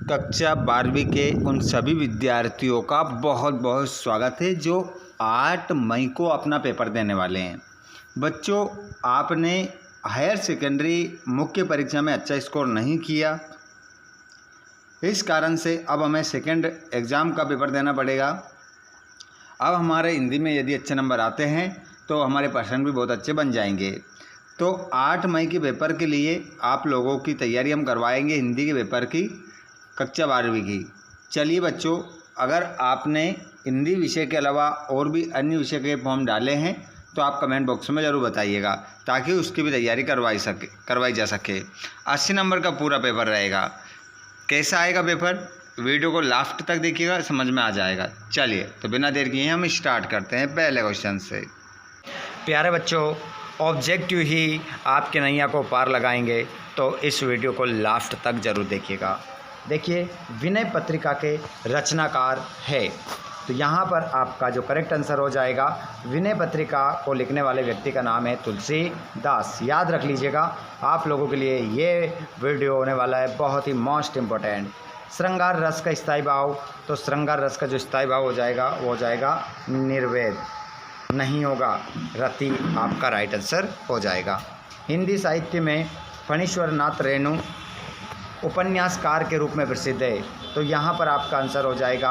कक्षा 12वीं के उन सभी विद्यार्थियों का बहुत बहुत स्वागत है जो 8 मई को अपना पेपर देने वाले हैं। बच्चों, आपने हायर सेकेंडरी मुख्य परीक्षा में अच्छा स्कोर नहीं किया, इस कारण से अब हमें सेकेंड एग्ज़ाम का पेपर देना पड़ेगा। अब हमारे हिंदी में यदि अच्छे नंबर आते हैं तो हमारे परसेंट भी बहुत अच्छे बन जाएंगे। तो 8 मई के पेपर के लिए आप लोगों की तैयारी हम करवाएंगे, हिंदी के पेपर की, कक्षा 12वीं की। चलिए बच्चों, अगर आपने हिंदी विषय के अलावा और भी अन्य विषय के फॉर्म डाले हैं तो आप कमेंट बॉक्स में ज़रूर बताइएगा ताकि उसकी भी तैयारी करवाई जा सके। 80 नंबर का पूरा पेपर रहेगा। कैसा आएगा पेपर, वीडियो को लास्ट तक देखिएगा, समझ में आ जाएगा। चलिए तो बिना देर किए हम स्टार्ट करते हैं पहले क्वेश्चन से। प्यारे बच्चों, ऑब्जेक्टिव ही आपके नैया को पार लगाएंगे, तो इस वीडियो को लास्ट तक ज़रूर देखिएगा। देखिए, विनय पत्रिका के रचनाकार है, तो यहाँ पर आपका जो करेक्ट आंसर हो जाएगा, विनय पत्रिका को लिखने वाले व्यक्ति का नाम है तुलसीदास। याद रख लीजिएगा, आप लोगों के लिए ये वीडियो होने वाला है बहुत ही मोस्ट इम्पोर्टेंट। श्रृंगार रस का स्थायी भाव, तो श्रृंगार रस का जो स्थायी भाव हो जाएगा वो हो जाएगा निर्वेद, नहीं होगा रति, आपका राइट आंसर हो जाएगा। हिंदी साहित्य में फणीश्वर नाथ रेणु उपन्यासकार के रूप में प्रसिद्ध है, तो यहाँ पर आपका आंसर हो जाएगा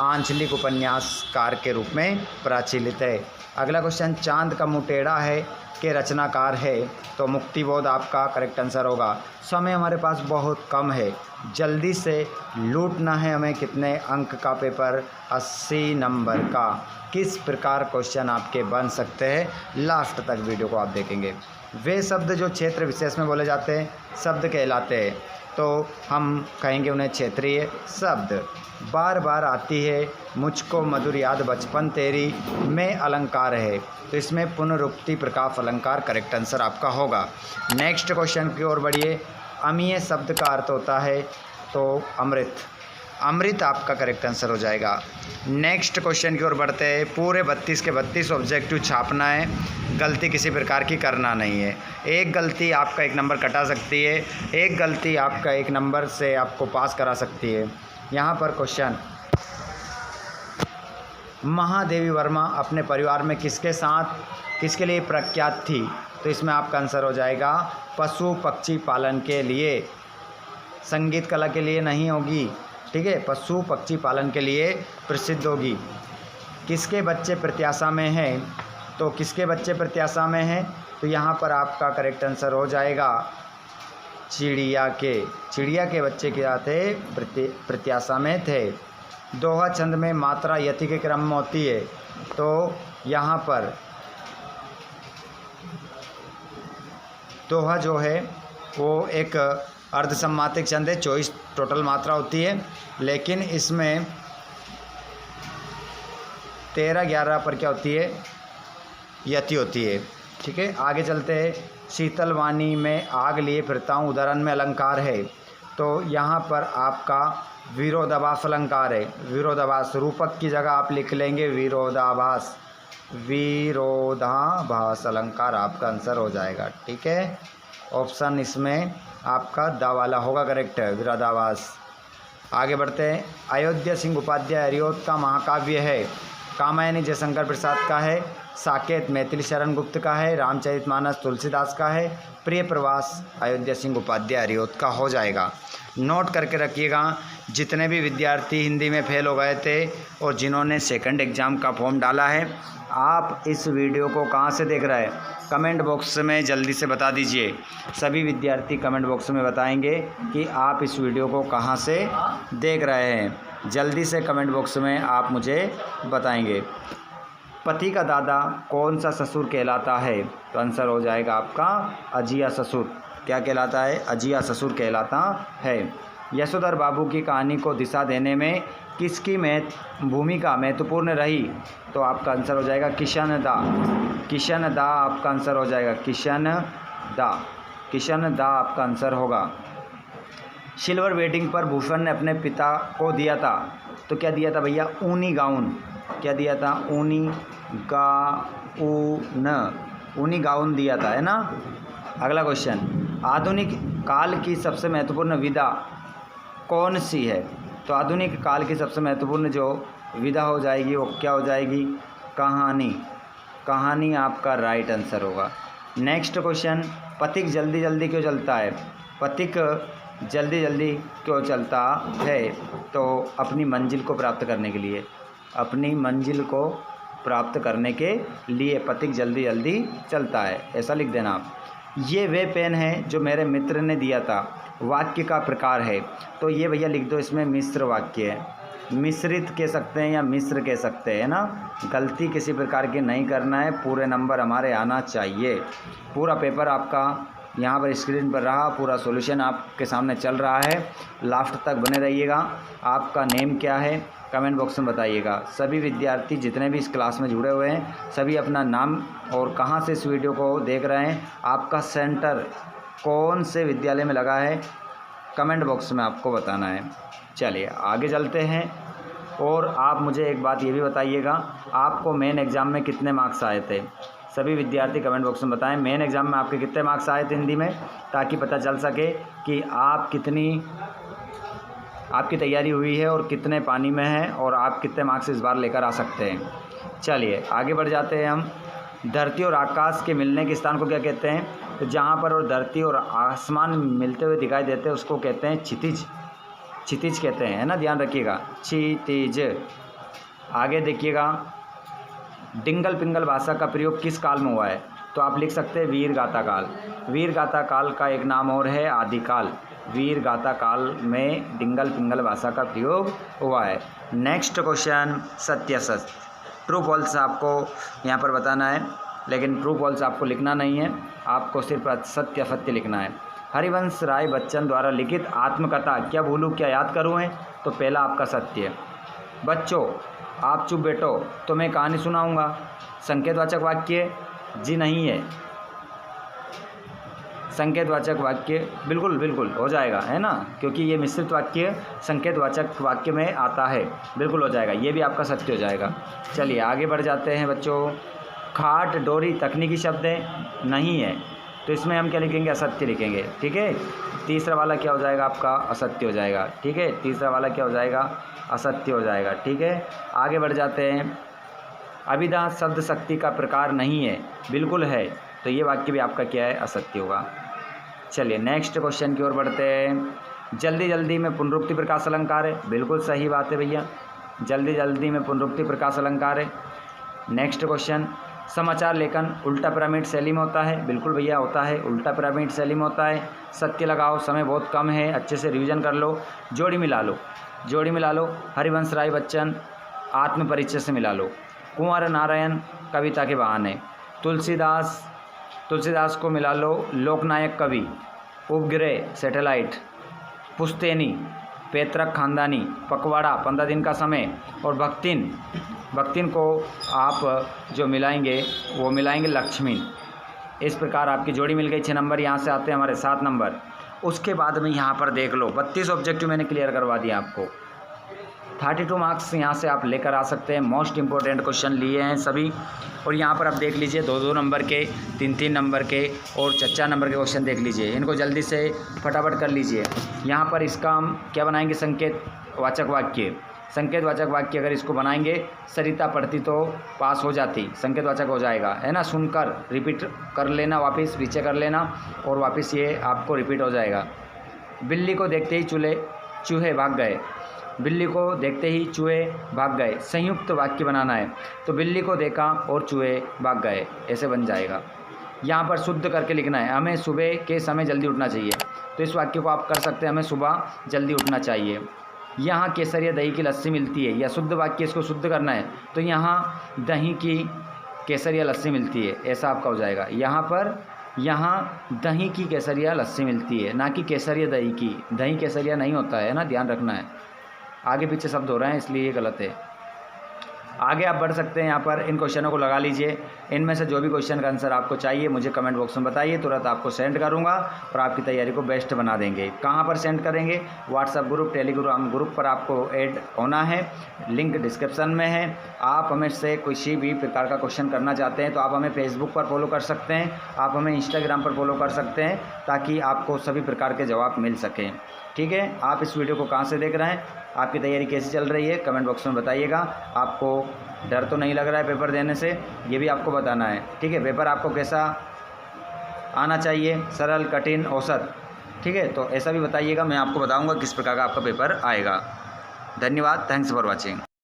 आंचलिक उपन्यासकार के रूप में प्रचलित है। अगला क्वेश्चन, चांद का मुँह टेढ़ा है के रचनाकार है, तो मुक्तिबोध आपका करेक्ट आंसर होगा। समय हमारे पास बहुत कम है, जल्दी से लूटना है हमें कितने अंक का पेपर, 80 नंबर का। किस प्रकार क्वेश्चन आपके बन सकते हैं, लास्ट तक वीडियो को आप देखेंगे। वे शब्द जो क्षेत्र विशेष में बोले जाते हैं शब्द कहलाते हैं, तो हम कहेंगे उन्हें क्षेत्रीय शब्द। बार बार आती है मुझको मधुर याद बचपन तेरी में अलंकार है, तो इसमें पुनरुक्ति प्रकाश अलंकार करेक्ट आंसर आपका होगा। नेक्स्ट क्वेश्चन की ओर बढ़िए। अमीय शब्द का अर्थ होता है तो अमृत, अमृत आपका करेक्ट आंसर हो जाएगा। नेक्स्ट क्वेश्चन की ओर बढ़ते हैं। पूरे 32 के 32 ऑब्जेक्टिव छापना है, गलती किसी प्रकार की करना नहीं है। एक गलती आपका 1 नंबर कटा सकती है, एक गलती आपका 1 नंबर से आपको पास करा सकती है। यहाँ पर क्वेश्चन, महादेवी वर्मा अपने परिवार में किसके साथ किसके लिए प्रख्यात थी, तो इसमें आपका आंसर हो जाएगा पशु पक्षी पालन के लिए, संगीत कला के लिए नहीं होगी, ठीक है, पशु पक्षी पालन के लिए प्रसिद्ध होगी। किसके बच्चे प्रत्याशा में हैं, तो किसके बच्चे प्रत्याशा में हैं, तो यहाँ पर आपका करेक्ट आंसर हो जाएगा चिड़िया के बच्चे क्या थे, प्रत्याशा में थे। दोहा छंद में मात्रा यति के क्रम में होती है, तो यहाँ पर दोहा जो है वो एक अर्धसम्मातिक छंद है, 24 टोटल मात्रा होती है, लेकिन इसमें 13-11 पर क्या होती है, यति होती है, ठीक है। आगे चलते हैं। शीतल वाणी में आग लिए फिरता हूँ उदाहरण में अलंकार है, तो यहाँ पर आपका विरोधाभास अलंकार है। विरोधाभास रूपक की जगह आप लिख लेंगे विरोधाभास, विरोधाभास अलंकार आपका आंसर हो जाएगा, ठीक है। ऑप्शन इसमें आपका दा वाला होगा करेक्ट, विरोधाभास। आगे बढ़ते हैं। अयोध्या सिंह उपाध्याय हरिओत का महाकाव्य है, कामायनी जयशंकर प्रसाद का है, साकेत मैथिली शरण गुप्त का है, रामचरितमानस तुलसीदास का है, प्रिय प्रवास अयोध्या सिंह उपाध्याय हरिओत का हो जाएगा। नोट करके रखिएगा, जितने भी विद्यार्थी हिंदी में फेल हो गए थे और जिन्होंने सेकंड एग्ज़ाम का फॉर्म डाला है, आप इस वीडियो को कहाँ से देख रहे हैं, कमेंट बॉक्स में जल्दी से बता दीजिए। सभी विद्यार्थी कमेंट बॉक्स में बताएंगे कि आप इस वीडियो को कहाँ से देख रहे हैं, जल्दी से कमेंट बॉक्स में आप मुझे बताएंगे। पति का दादा कौन सा ससुर कहलाता है, तो आंसर हो जाएगा आपका अजिया ससुर। क्या कहलाता है, अजिया ससुर कहलाता है। यशोधर बाबू की कहानी को दिशा देने में किसकी भूमिका महत्वपूर्ण रही, तो आपका आंसर हो जाएगा किशन दा। किशन दा आपका आंसर हो जाएगा, किशन दा आपका आंसर होगा। सिल्वर वेडिंग पर भूषण ने अपने पिता को दिया था, तो क्या दिया था भैया, ऊनी गाउन। क्या दिया था, ऊनी गाउन दिया था, है ना। अगला क्वेश्चन, आधुनिक काल की सबसे महत्वपूर्ण विधा कौन सी है? तो आधुनिक काल की सबसे महत्वपूर्ण जो विधा हो जाएगी वो क्या हो जाएगी? कहानी। कहानी आपका राइट आंसर होगा। नेक्स्ट क्वेश्चन, पथिक जल्दी जल्दी क्यों चलता है? पथिक जल्दी जल्दी क्यों चलता है? तो अपनी मंजिल को प्राप्त करने के लिए। अपनी मंजिल को प्राप्त करने के लिए पथिक जल्दी जल्दी चलता है, ऐसा लिख देना आप। ये वे पेन है जो मेरे मित्र ने दिया था, वाक्य का प्रकार है। तो ये भैया लिख दो, इसमें मिश्र वाक्य है। मिश्रित कह सकते हैं या मिश्र कह सकते हैं ना। गलती किसी प्रकार की नहीं करना है, पूरे नंबर हमारे आना चाहिए। पूरा पेपर आपका यहाँ पर स्क्रीन पर रहा, पूरा सॉल्यूशन आपके सामने चल रहा है, लास्ट तक बने रहिएगा। आपका नेम क्या है कमेंट बॉक्स में बताइएगा। सभी विद्यार्थी जितने भी इस क्लास में जुड़े हुए हैं सभी अपना नाम और कहाँ से इस वीडियो को देख रहे हैं, आपका सेंटर कौन से विद्यालय में लगा है कमेंट बॉक्स में आपको बताना है। चलिए आगे चलते हैं। और आप मुझे एक बात ये भी बताइएगा, आपको मेन एग्ज़ाम में कितने मार्क्स आए थे? सभी विद्यार्थी कमेंट बॉक्स में बताएं मेन एग्ज़ाम में आपके कितने मार्क्स आए थे हिंदी में, ताकि पता चल सके कि आप कितनी आपकी तैयारी हुई है और कितने पानी में है और आप कितने मार्क्स इस बार लेकर आ सकते हैं। चलिए आगे बढ़ जाते हैं हम। धरती और आकाश के मिलने के स्थान को क्या कहते हैं? तो जहाँ पर और धरती और आसमान मिलते हुए दिखाई देते हैं उसको कहते हैं क्षितिज। क्षितिज कहते हैं, है ना, ध्यान रखिएगा, क्षितिज। आगे देखिएगा, डिंगल पिंगल भाषा का प्रयोग किस काल में हुआ है? तो आप लिख सकते हैं वीर गाथा काल। वीर गाथा काल का एक नाम और है आदिकाल। वीर गाथा काल में डिंगल पिंगल भाषा का प्रयोग हुआ है। नेक्स्ट क्वेश्चन, सत्य सच। ट्रू फॉल्स आपको यहाँ पर बताना है, लेकिन ट्रू फॉल्स आपको लिखना नहीं है, आपको सिर्फ सत्य असत्य लिखना है। हरिवंश राय बच्चन द्वारा लिखित आत्मकथा क्या भूलूं क्या याद करूं है? तो पहला आपका सत्य। बच्चों आप चुप बैठो तो मैं कहानी सुनाऊंगा। संकेतवाचक वाक्य? जी नहीं है। संकेतवाचक वाक्य बिल्कुल बिल्कुल हो जाएगा, है ना, क्योंकि ये मिश्रित वाक्य संकेतवाचक वाक्य में आता है, बिल्कुल हो जाएगा, ये भी आपका सत्य हो जाएगा। चलिए आगे बढ़ जाते हैं बच्चों। खाट डोरी तकनीकी शब्द है? नहीं है, तो इसमें हम क्या लिखेंगे? असत्य लिखेंगे, ठीक है। तीसरा वाला क्या हो जाएगा आपका? असत्य हो जाएगा, ठीक है। तीसरा वाला क्या हो जाएगा? असत्य हो जाएगा, ठीक है। आगे बढ़ जाते हैं। अभिधा शब्द शक्ति का प्रकार नहीं है? बिल्कुल है, तो ये वाक्य भी आपका क्या है? असत्य होगा। चलिए नेक्स्ट क्वेश्चन की ओर बढ़ते हैं। जल्दी जल्दी में पुनरुक्ति प्रकाश अलंकार है? बिल्कुल सही बात है भैया, जल्दी जल्दी में पुनरुक्ति प्रकाश अलंकार है। नेक्स्ट क्वेश्चन, समाचार लेखन उल्टा पिरामिड शैली में होता है? बिल्कुल भैया होता है, उल्टा पिरामिड शैली में होता है। सत्य लगाओ, समय बहुत कम है, अच्छे से रिवीजन कर लो। जोड़ी मिला लो, जोड़ी मिला लो। हरिवंश राय बच्चन आत्म परिचय से मिला लो। कुंवर नारायण कविता के बहाने। तुलसीदास को मिला लो लोकनायक कवि। उपग्रह सैटेलाइट। पुश्तैनी पैतृक खानदानी। पखवाड़ा 15 दिन का समय। और भक्तिन को आप जो मिलाएंगे वो मिलाएंगे लक्ष्मी। इस प्रकार आपकी जोड़ी मिल गई। 6 नंबर यहाँ से आते हैं हमारे 7 नंबर। उसके बाद में यहाँ पर देख लो 32 ऑब्जेक्टिव मैंने क्लियर करवा दिया आपको। 32 मार्क्स यहाँ से आप लेकर आ सकते हैं। मोस्ट इंपॉर्टेंट क्वेश्चन लिए हैं सभी। और यहाँ पर आप देख लीजिए 2-2 नंबर के, 3-3 नंबर के और 4-4 नंबर के क्वेश्चन देख लीजिए। इनको जल्दी से फटाफट कर लीजिए। यहाँ पर इसका हम क्या बनाएंगे? संकेतवाचक वाक्य। संकेतवाचक वाक्य अगर इसको बनाएंगे, सरिता पढ़ती तो पास हो जाती, संकेतवाचक हो जाएगा, है ना। सुनकर रिपीट कर लेना, वापस पीछे कर लेना और वापस ये आपको रिपीट हो जाएगा। बिल्ली को देखते ही चूहे भाग गए। बिल्ली को देखते ही चूहे भाग गए। संयुक्त वाक्य बनाना है, तो बिल्ली को देखा और चूहे भाग गए, ऐसे बन जाएगा। यहाँ पर शुद्ध करके लिखना है, हमें सुबह के समय जल्दी उठना चाहिए, तो इस वाक्य को आप कर सकते हैं, हमें सुबह जल्दी उठना चाहिए। यहाँ केसर या दही की लस्सी मिलती है, या शुद्ध वाक्य इसको शुद्ध करना है, तो यहाँ दही की केसर या लस्सी मिलती है, ऐसा आपका हो जाएगा। यहाँ दही की केसर या लस्सी मिलती है, ना कि केसर या दही की। दही केसरिया नहीं होता है ना, ध्यान रखना है। आगे पीछे शब्द हो रहे हैं इसलिए ये गलत है। आगे आप बढ़ सकते हैं। यहाँ पर इन क्वेश्चनों को लगा लीजिए। इनमें से जो भी क्वेश्चन का आंसर आपको चाहिए मुझे कमेंट बॉक्स में बताइए, तुरंत आपको सेंड करूँगा और आपकी तैयारी को बेस्ट बना देंगे। कहाँ पर सेंड करेंगे? व्हाट्सएप ग्रुप, टेलीग्राम ग्रुप पर आपको ऐड होना है, लिंक डिस्क्रिप्शन में है। आप हमें से किसी भी प्रकार का क्वेश्चन करना चाहते हैं तो आप हमें फेसबुक पर फॉलो कर सकते हैं, आप हमें इंस्टाग्राम पर फॉलो कर सकते हैं, ताकि आपको सभी प्रकार के जवाब मिल सकें। ठीक है, आप इस वीडियो को कहाँ से देख रहे हैं, आपकी तैयारी कैसी चल रही है, कमेंट बॉक्स में बताइएगा। आपको डर तो नहीं लग रहा है पेपर देने से, ये भी आपको बताना है। ठीक है, पेपर आपको कैसा आना चाहिए, सरल, कठिन, औसत, ठीक है, तो ऐसा भी बताइएगा। मैं आपको बताऊंगा किस प्रकार का आपका पेपर आएगा। धन्यवाद, थैंक्स फॉर वॉचिंग।